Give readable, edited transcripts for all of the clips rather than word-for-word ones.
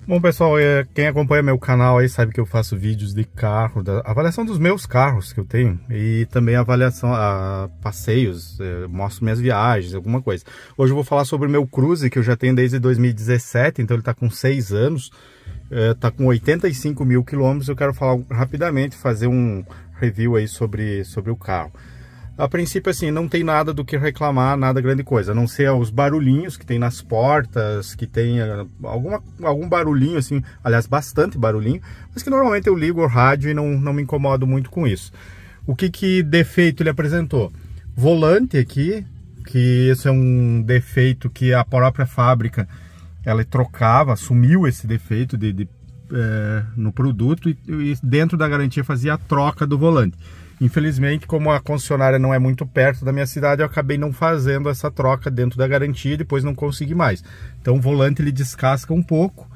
Bom, pessoal, quem acompanha meu canal aí sabe que eu faço vídeos de carro, da avaliação dos meus carros que eu tenho e também avaliação a passeios, mostro minhas viagens, alguma coisa. Hoje eu vou falar sobre o meu Cruze, que eu já tenho desde 2017, então ele está com 6 anos, está com 85 mil quilômetros. Eu quero falar rapidamente, fazer um review aí sobre o carro. A princípio, assim, não tem nada do que reclamar, nada grande coisa, a não ser os barulhinhos que tem nas portas, que tem algum barulhinho, assim, aliás, bastante barulhinho, mas que normalmente eu ligo o rádio e não me incomodo muito com isso. O que defeito ele apresentou? Volante aqui, que isso é um defeito que a própria fábrica, ela trocava, assumiu esse defeito no produto e dentro da garantia fazia a troca do volante. Infelizmente, como a concessionária não é muito perto da minha cidade, eu acabei não fazendo essa troca dentro da garantia e depois não consegui mais. Então o volante ele descasca um pouco,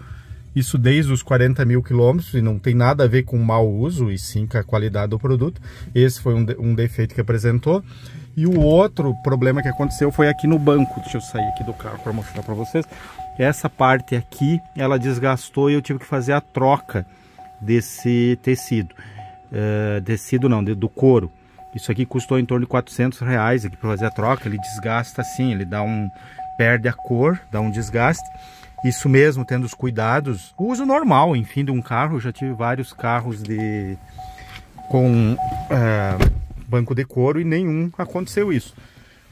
isso desde os 40 mil quilômetros, e não tem nada a ver com mau uso, e sim com a qualidade do produto. Esse foi um defeito que apresentou. E o outro problema que aconteceu foi aqui no banco. Deixa eu sair aqui do carro para mostrar para vocês. Essa parte aqui, ela desgastou e eu tive que fazer a troca desse tecido. Do couro. Isso aqui custou em torno de R$400 aqui para fazer a troca. Ele desgasta assim, ele perde a cor, dá um desgaste. Isso mesmo, tendo os cuidados, o uso normal, enfim, de um carro. Eu já tive vários carros com banco de couro e nenhum aconteceu isso.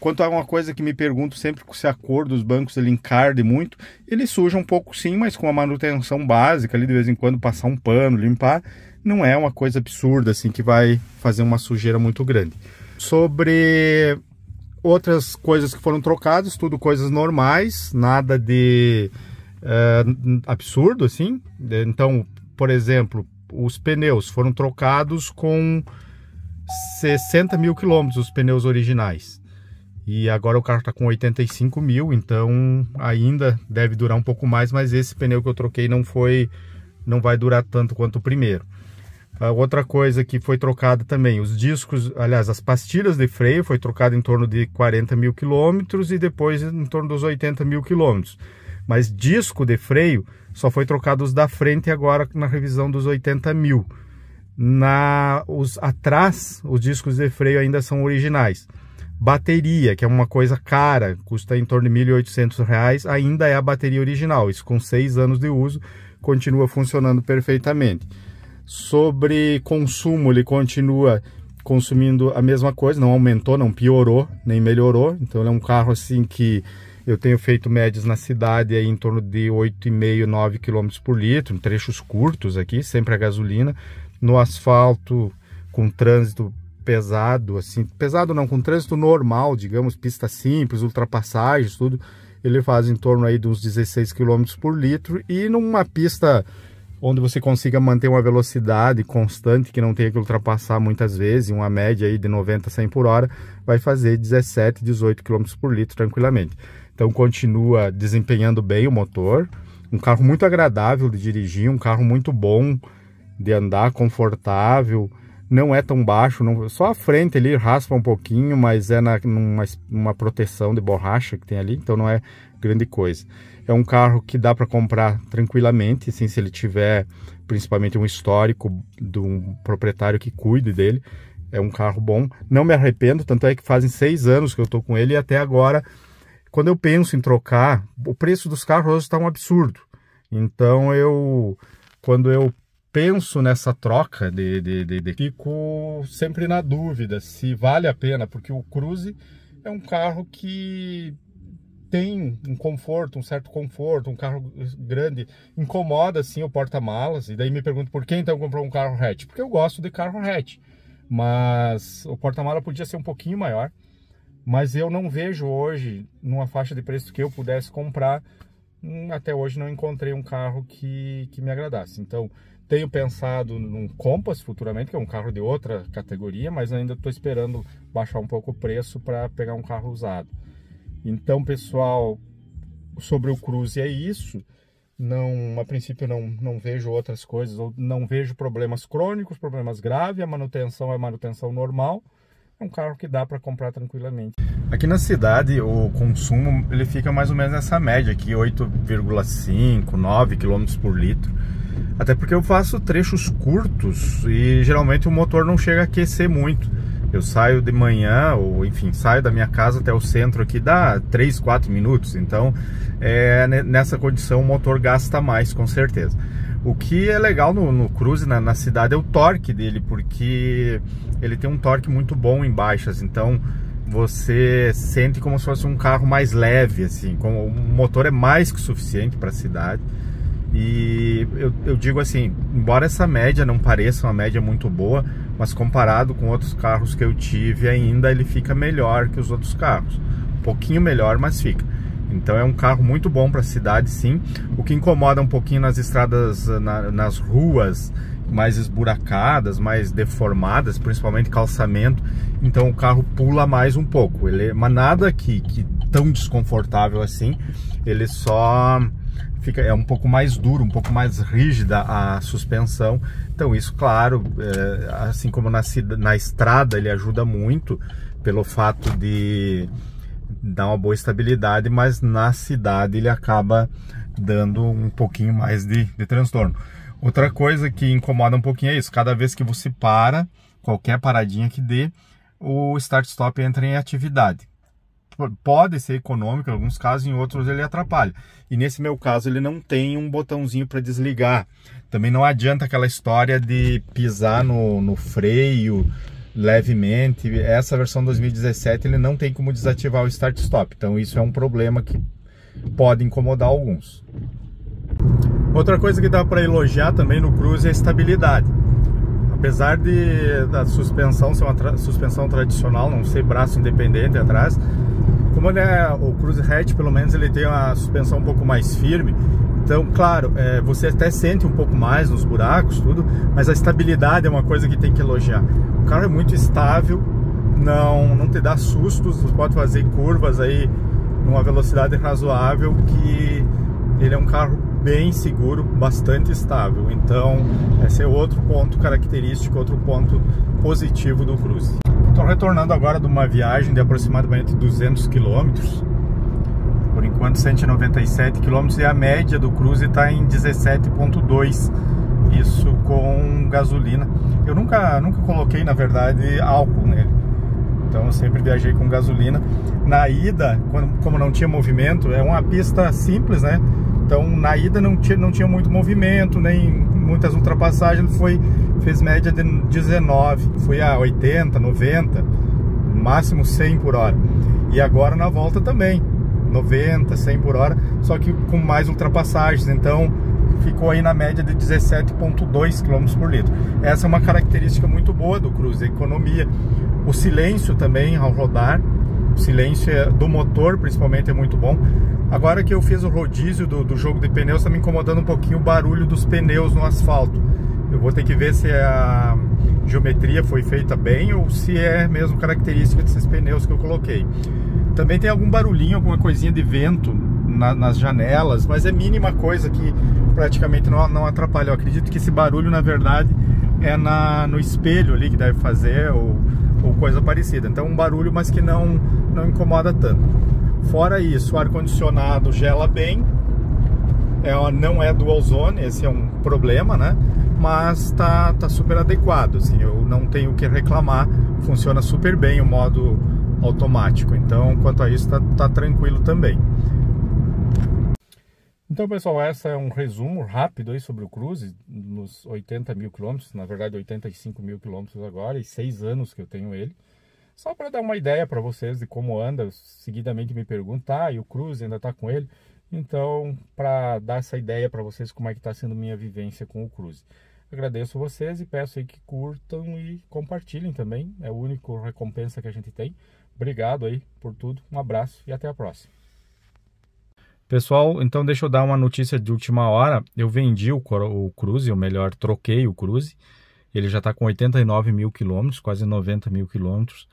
Quanto a uma coisa que me pergunto sempre, se a cor dos bancos ele encarde muito, ele suja um pouco sim, mas com a manutenção básica ali, de vez em quando passar um pano, limpar, não é uma coisa absurda assim que vai fazer uma sujeira muito grande. Sobre outras coisas que foram trocadas, tudo coisas normais, nada de absurdo assim. Então, por exemplo, os pneus foram trocados com 60 mil quilômetros, os pneus originais. E agora o carro está com 85 mil, então ainda deve durar um pouco mais, mas esse pneu que eu troquei não vai durar tanto quanto o primeiro. Outra coisa que foi trocada também, os discos, aliás, as pastilhas de freio foi trocada em torno de 40 mil quilômetros e depois em torno dos 80 mil quilômetros. Mas disco de freio só foi trocado os da frente agora na revisão dos 80 mil. Atrás, os discos de freio ainda são originais. Bateria, que é uma coisa cara, custa em torno de R$1.800, ainda é a bateria original. Isso com 6 anos de uso, continua funcionando perfeitamente. Sobre consumo, ele continua consumindo a mesma coisa, não aumentou, não piorou, nem melhorou. Então ele é um carro assim que eu tenho feito médias na cidade aí em torno de 8,5, 9 km por litro, em trechos curtos aqui, sempre a gasolina. No asfalto, com trânsito pesado, assim, pesado não, com trânsito normal, digamos, pista simples, ultrapassagens, tudo, ele faz em torno aí de uns 16 km por litro, e numa pista onde você consiga manter uma velocidade constante, que não tenha que ultrapassar muitas vezes, uma média aí de 90 a 100 por hora, vai fazer 17, 18 km por litro tranquilamente. Então continua desempenhando bem o motor, um carro muito agradável de dirigir, um carro muito bom de andar, confortável, não é tão baixo, só a frente ali raspa um pouquinho, mas é numa proteção de borracha que tem ali, então não é grande coisa. É um carro que dá para comprar tranquilamente, assim, se ele tiver principalmente um histórico de um proprietário que cuide dele. É um carro bom, não me arrependo, tanto é que fazem 6 anos que eu estou com ele e até agora, quando eu penso em trocar, o preço dos carros hoje está um absurdo. Então quando eu penso nessa troca fico sempre na dúvida se vale a pena, porque o Cruze é um carro que tem um certo conforto, um carro grande, incomoda sim o porta-malas, e daí me pergunto por que então comprou um carro hatch? Porque eu gosto de carro hatch, mas o porta-malas podia ser um pouquinho maior, mas eu não vejo hoje, numa faixa de preço que eu pudesse comprar, até hoje não encontrei um carro que me agradasse. Então tenho pensado num Compass futuramente, que é um carro de outra categoria, mas ainda estou esperando baixar um pouco o preço para pegar um carro usado. Então, pessoal, sobre o Cruze é isso. A princípio não vejo outras coisas, ou não vejo problemas crônicos, problemas graves. A manutenção é manutenção normal. É um carro que dá para comprar tranquilamente. Aqui na cidade o consumo ele fica mais ou menos nessa média aqui, 8,5, 9 km por litro. Até porque eu faço trechos curtos e geralmente o motor não chega a aquecer muito. Eu saio de manhã, ou enfim, saio da minha casa até o centro aqui, dá 3, 4 minutos. Então, nessa condição o motor gasta mais, com certeza. O que é legal no Cruze, na cidade, é o torque dele, porque ele tem um torque muito bom em baixas. Então, você sente como se fosse um carro mais leve, assim. O motor é mais que suficiente para a cidade. E eu digo assim, embora essa média não pareça uma média muito boa, mas comparado com outros carros que eu tive ainda, ele fica melhor que os outros carros. Um pouquinho melhor, mas fica. Então é um carro muito bom para a cidade, sim. O que incomoda um pouquinho nas estradas, nas ruas mais esburacadas, mais deformadas, principalmente calçamento. Então o carro pula mais um pouco. Mas nada que tão desconfortável assim. Ele só é um pouco mais duro, um pouco mais rígida a suspensão. Então isso, claro, assim como na estrada ele ajuda muito pelo fato de dar uma boa estabilidade, mas na cidade ele acaba dando um pouquinho mais de transtorno. Outra coisa que incomoda um pouquinho é isso: cada vez que você para, qualquer paradinha que dê, o start-stop entra em atividade. Pode ser econômico em alguns casos, em outros ele atrapalha. E nesse meu caso ele não tem um botãozinho para desligar. Também não adianta aquela história de pisar no freio levemente. Essa versão 2017 ele não tem como desativar o start-stop. Então isso é um problema que pode incomodar alguns. Outra coisa que dá para elogiar também no Cruze é a estabilidade. Apesar da suspensão ser uma suspensão tradicional, não ser braço independente atrás, como o Cruze Hatch, pelo menos ele tem uma suspensão um pouco mais firme. Então, claro, você até sente um pouco mais nos buracos, tudo, mas a estabilidade é uma coisa que tem que elogiar. O carro é muito estável, não te dá sustos, você pode fazer curvas aí numa velocidade razoável, que ele é um carro bem seguro, bastante estável. Então, esse é outro ponto característico, outro ponto positivo do Cruze. Estou retornando agora de uma viagem de aproximadamente 200 km. Por enquanto 197 km, e a média do Cruze está em 17,2. Isso com gasolina. Eu nunca coloquei, na verdade, álcool nele. Então eu sempre viajei com gasolina. Na ida, como não tinha movimento, é uma pista simples, né? Então na ida não tinha muito movimento, nem muitas ultrapassagens. Fez média de 19, fui a 80, 90, máximo 100 por hora. E agora na volta também, 90, 100 por hora, só que com mais ultrapassagens. Então ficou aí na média de 17,2 km por litro. Essa é uma característica muito boa do Cruze, a economia. O silêncio também ao rodar, o silêncio do motor principalmente é muito bom. Agora que eu fiz o rodízio do jogo de pneus, está me incomodando um pouquinho o barulho dos pneus no asfalto. Eu vou ter que ver se a geometria foi feita bem ou se é mesmo característica desses pneus que eu coloquei. Também tem algum barulhinho, alguma coisinha de vento nas janelas, mas é mínima coisa que praticamente não atrapalha. Eu acredito que esse barulho, na verdade, é no espelho ali que deve fazer, ou coisa parecida. Então um barulho, mas que não incomoda tanto. Fora isso, o ar-condicionado gela bem. Não é dual zone, esse é um problema, né? Mas tá super adequado, assim, eu não tenho o que reclamar. Funciona super bem o modo automático. Então, quanto a isso, tá tranquilo também. Então, pessoal, esse é um resumo rápido aí sobre o Cruze, nos 80 mil quilômetros, na verdade 85 mil quilômetros agora, e 6 anos que eu tenho ele. Só para dar uma ideia para vocês de como anda. Seguidamente me perguntam, e o Cruze ainda está com ele? Então, para dar essa ideia para vocês como é que está sendo minha vivência com o Cruze. Agradeço vocês e peço aí que curtam e compartilhem também. É a única recompensa que a gente tem. Obrigado aí por tudo. Um abraço e até a próxima. Pessoal, então deixa eu dar uma notícia de última hora. Eu vendi o Cruze, ou melhor, troquei o Cruze. Ele já está com 89 mil quilômetros, quase 90 mil quilômetros.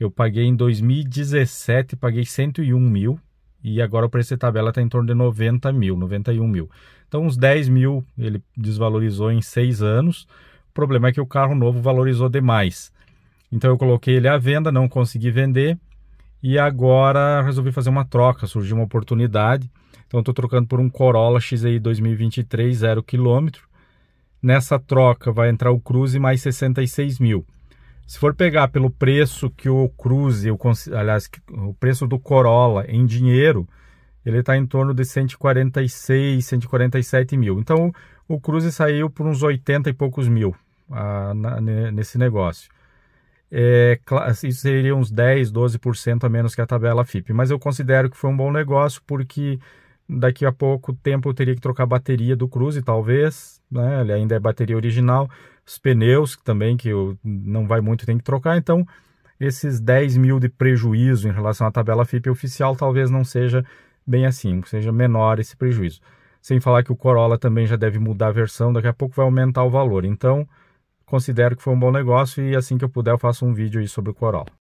Eu paguei em 2017, paguei 101 mil. E agora o preço de tabela está em torno de 90 mil, 91 mil. Então uns 10 mil ele desvalorizou em 6 anos. O problema é que o carro novo valorizou demais. Então eu coloquei ele à venda, não consegui vender. E agora resolvi fazer uma troca, surgiu uma oportunidade. Então estou trocando por um Corolla XI 2023, 0 km. Nessa troca vai entrar o Cruze mais 66 mil. Se for pegar pelo preço que o Cruze, aliás, o preço do Corolla em dinheiro, ele está em torno de 146, 147 mil. Então o Cruze saiu por uns 80 e poucos mil nesse negócio. Isso seria uns 10, 12% a menos que a tabela FIPE. Mas eu considero que foi um bom negócio porque daqui a pouco tempo eu teria que trocar a bateria do Cruze, talvez, né? Ele ainda é bateria original. Os pneus também, que não vai muito, tem que trocar. Então, esses 10 mil de prejuízo em relação à tabela FIPE oficial talvez não seja bem assim, seja menor esse prejuízo. Sem falar que o Corolla também já deve mudar a versão, daqui a pouco vai aumentar o valor. Então, considero que foi um bom negócio e assim que eu puder eu faço um vídeo aí sobre o Corolla.